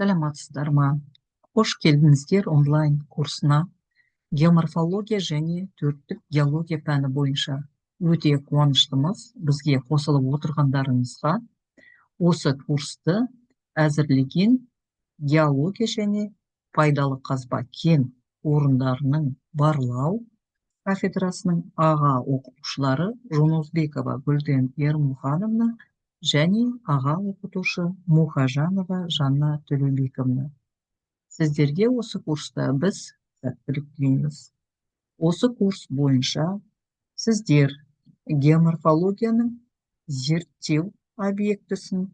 Саламатсыздар ма? Қош келдіңіздер онлайн курсына. Геоморфология және төрттік геология пәні бойынша өте қуаныштымыз бізге қосылып отырғандарыңызға. Осы курсты әзірлеген геология және пайдалы қазба кен орындарының барлау кафедрасының аға оқытушылары Жонозбекова Гүлден Ермұхановна және аға оқытушы Мухажанова Жанна Төлеубековна. Сіздерге осы курста біз сәттілік тілейміз. Осы курс бойынша сіздер геоморфологияның зерттеу объектісін,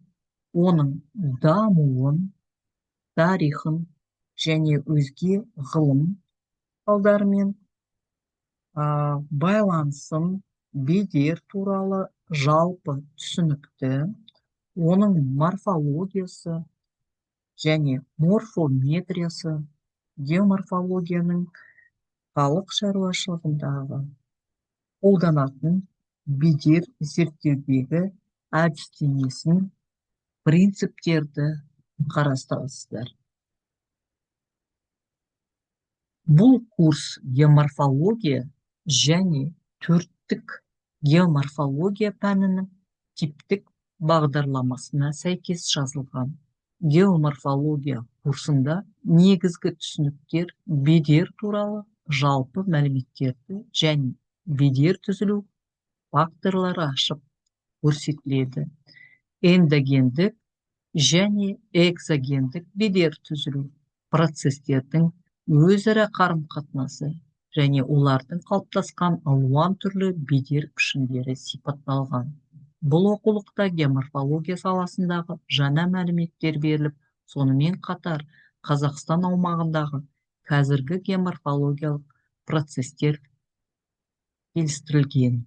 оның дамуын, тарихын және өзге ғылым салдарымен байланысын, бедер туралы жалпы түсінікті, оның морфологиясы және морфометриясы, геоморфологияның халық шаруашылығындағы қолданатын бедер зерттеудегі әдістемесін, принциптерді қарастырасыздар. Бұл курс геоморфология және төрттік геоморфология пәнінің типтік бағдарламасына сәйкес жазылған. Геоморфология курсында негізгі түсініктер бедер туралы жалпы мәліметтерді және бедер түзілу факторлары ашып көрсетіледі. Эндогендік және экзогендік бедер түзілу процестердің өзара қарым-қатынасы және олардың қалыптасқан алуан түрлі бедер пішіндері сипатталған. Бұл оқулықта геоморфология саласындағы жаңа мәліметтер беріліп, сонымен қатар Қазақстан аумағындағы қазіргі геоморфологиялық процестер келістірілген.